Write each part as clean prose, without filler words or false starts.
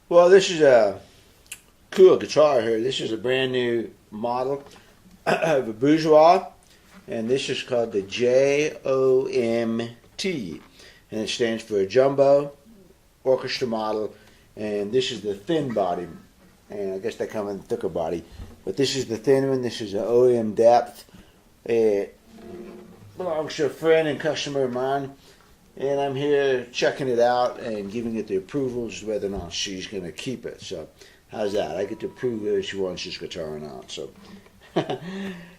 Well, this is a cool guitar here. This is a brand new model of a Bourgeois, and this is called the JOM-T, and it stands for a Jumbo Orchestra Model, and this is the thin body, and I guess they come in thicker body, but this is the thin one. This is an OM depth. It belongs to a friend and customer of mine, and I'm here checking it out and giving it the approvals whether or not she's going to keep it. So how's that? I get to prove whether she wants this guitar or not. So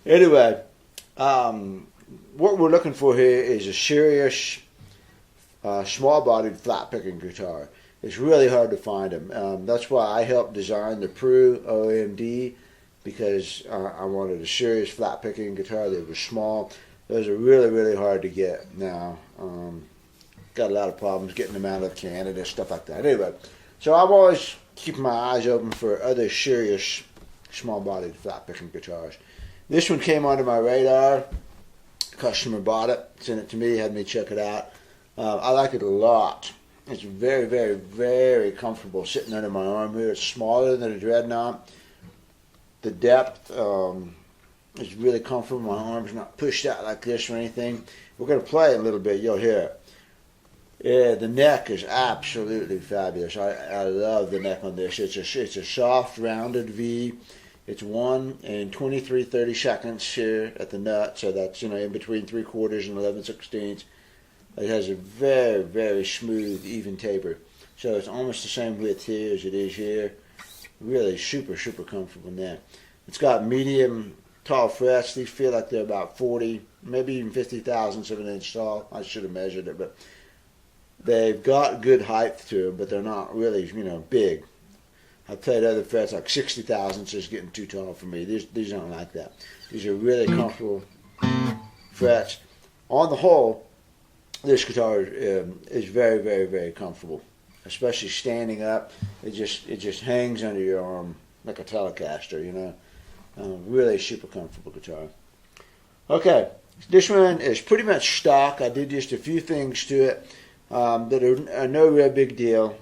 anyway, what we're looking for here is a serious small-bodied flat-picking guitar. It's really hard to find them. That's why I helped design the Pru OMD, because I wanted a serious flat-picking guitar that was small. Those are really, really hard to get now. Got a lot of problems getting them out of Canada, stuff like that. Anyway, so I'm always keeping my eyes open for other serious small-bodied flat-picking guitars. This one came onto my radar. Customer bought it, sent it to me, had me check it out. I like it a lot. It's very, very, very comfortable sitting under my arm here. It's smaller than a Dreadnought. The depth It's really comfortable. My arm's not pushed out like this or anything. We're going to play it a little bit. You'll hear it. Yeah, the neck is absolutely fabulous. I love the neck on this. It's a soft, rounded V. It's 1 and 23/32 here at the nut, so that's, you know, in between 3/4 and 11/16. It has a very, very smooth, even taper. So it's almost the same width here as it is here. Really super, super comfortable neck. It's got medium tall frets. These feel like they're about 40, maybe even 50 thousandths of an inch tall. I should have measured it, but they've got good height to them, but they're not really, you know, big. I've played other frets like 60 thousandths is getting too tall for me. These aren't like that. These are really comfortable frets. On the whole, this guitar is very, very, very comfortable, especially standing up. It just hangs under your arm like a Telecaster, you know. Really super comfortable guitar. Okay, this one is pretty much stock. I did just a few things to it that are no real big deal.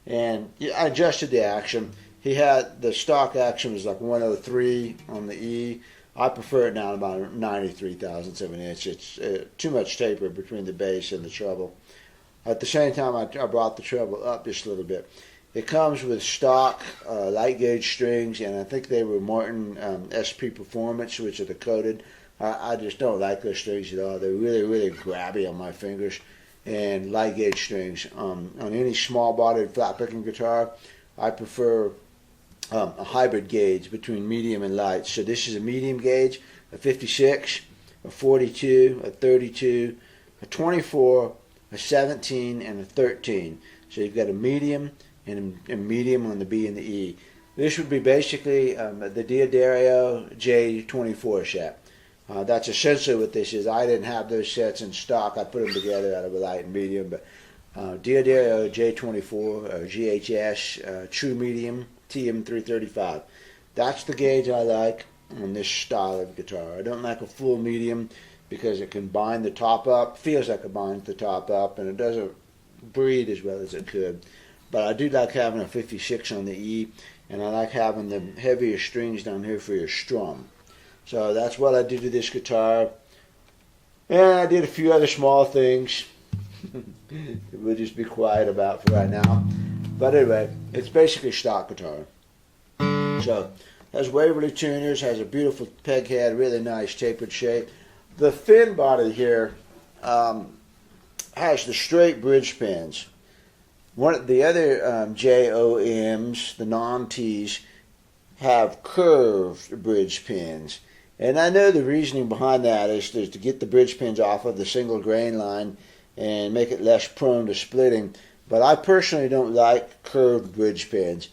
And I adjusted the action. He had the stock action was like 103 on the E. I prefer it down about 93 thousandths of an inch. It's too much taper between the bass and the treble. At the same time, I brought the treble up just a little bit. It comes with stock light gauge strings, and I think they were Martin SP Performance, which are the coated. I just don't like those strings at all. They're really, really grabby on my fingers. And light gauge strings. On any small-bodied flat-picking guitar, I prefer a hybrid gauge between medium and light. So this is a medium gauge, a 56, a 42, a 32, a 24, a 17, and a 13. So you've got a medium and a medium on the B and the E. This would be basically the Adirondack J24 set. That's essentially what this is. I didn't have those sets in stock. I put them together out of a light and medium. But Adirondack J24, GHS, True Medium, TM335. That's the gauge I like on this style of guitar. I don't like a full medium because it can bind the top up. Feels like it binds the top up, and it doesn't breathe as well as it could. But I do like having a 56 on the E, and I like having the heavier strings down here for your strum. So that's what I did to this guitar. And I did a few other small things we'll just be quiet about for right now. But anyway, it's basically stock guitar. So, has Waverly tuners, has a beautiful peg head, really nice tapered shape. The thin body here has the straight bridge pins. The other JOMs, the non-Ts, have curved bridge pins. And I know the reasoning behind that is to get the bridge pins off of the single grain line and make it less prone to splitting. But I personally don't like curved bridge pins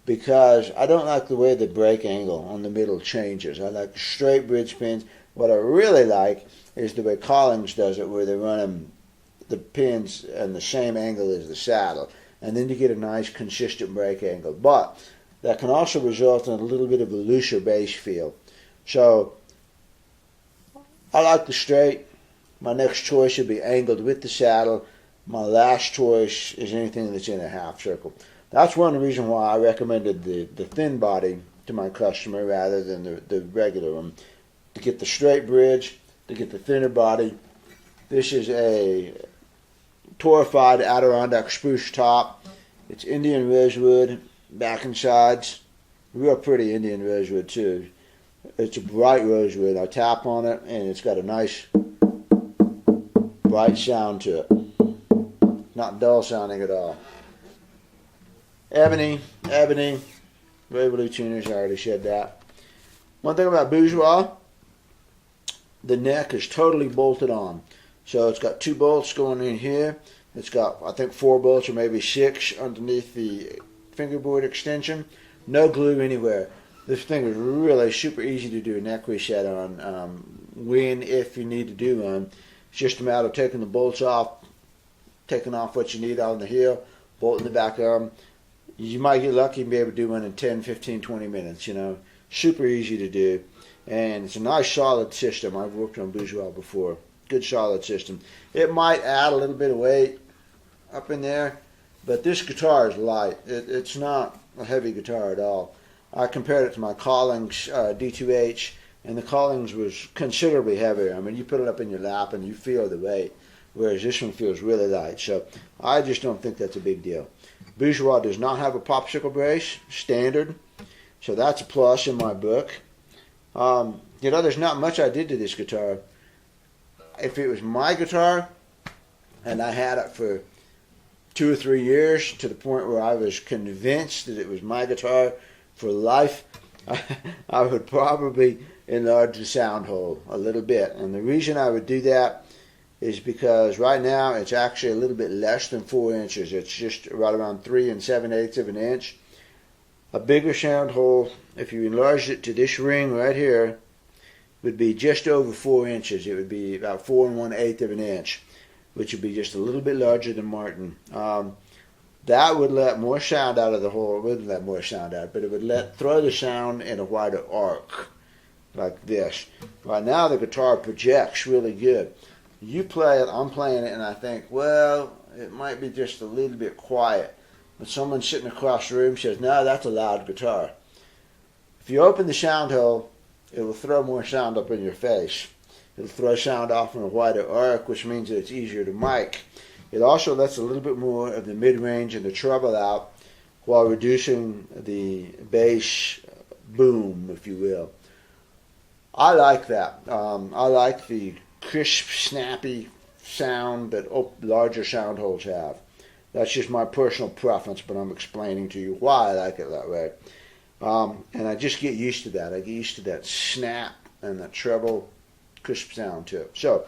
because I don't like the way the break angle on the middle changes. I like straight bridge pins. What I really like is the way Collings does it, where they run the pins in the same angle as the saddle. And then you get a nice consistent break angle. But that can also result in a little bit of a looser bass feel. So, I like the straight. My next choice would be angled with the saddle. My last choice is anything that's in a half circle. That's one reason why I recommended the thin body to my customer rather than the regular one. To get the straight bridge, to get the thinner body. This is a Torrefied Adirondack Spruce top. It's Indian rosewood, back and sides. Real pretty Indian rosewood too. It's a bright rosewood. I tap on it and it's got a nice bright sound to it. Not dull sounding at all. Ebony. Waverly tuners, I already said that. One thing about Bourgeois, the neck is totally bolted on. So it's got 2 bolts going in here. It's got, I think, 4 bolts or maybe 6 underneath the fingerboard extension. No glue anywhere. This thing is really super easy to do a neck reset on if you need to do one. It's just a matter of taking the bolts off, taking off what you need on the heel, bolting the back arm. You might get lucky and be able to do one in 10, 15, 20 minutes, you know. Super easy to do. And it's a nice solid system. I've worked on Bourgeois before. Good solid system. It might add a little bit of weight up in there, but this guitar is light. It's not a heavy guitar at all. I compared it to my Collings D2H. and the Collings was considerably heavier. I mean, you put it up in your lap and you feel the weight, whereas this one feels really light. So I just don't think that's a big deal. Bourgeois does not have a popsicle brace, standard, so that's a plus in my book. You know, there's not much I did to this guitar. If it was my guitar, and I had it for 2 or 3 years to the point where I was convinced that it was my guitar for life, I would probably enlarge the sound hole a little bit. And the reason I would do that is because right now it's actually a little bit less than 4 inches. It's just right around 3 7/8 of an inch. A bigger sound hole, if you enlarged it to this ring right here, would be just over 4 inches. It would be about 4 1/8 of an inch, which would be just a little bit larger than Martin. That would let more sound out of the hole. It wouldn't let more sound out, but it would throw the sound in a wider arc, like this. Right now the guitar projects really good. You play it, I'm playing it, and I think, well, it might be just a little bit quiet. But someone sitting across the room says, no, that's a loud guitar. If you open the sound hole, it will throw more sound up in your face. It'll throw sound off in a wider arc, which means that it's easier to mic. It also lets a little bit more of the mid-range and the treble out while reducing the bass boom, if you will. I like that. I like the crisp, snappy sound that larger sound holes have. That's just my personal preference, but I'm explaining to you why I like it that way. And I just get used to that. I get used to that snap and that treble, crisp sound to it. So,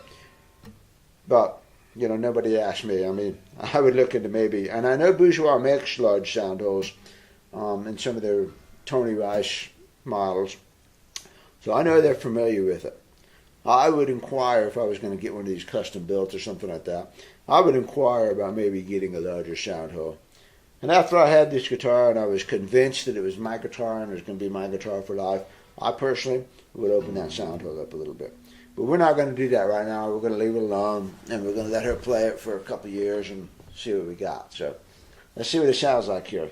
but, you know, nobody asked me. I mean, I would look into maybe, and I know Bourgeois makes large sound holes in some of their Tony Rice models. So I know they're familiar with it. I would inquire if I was going to get one of these custom built or something like that. I would inquire about maybe getting a larger sound hole. And after I had this guitar and I was convinced that it was my guitar and it was going to be my guitar for life, I personally would open that sound hole up a little bit. But we're not going to do that right now. We're going to leave it alone, and we're going to let her play it for a couple of years and see what we got. So let's see what it sounds like here.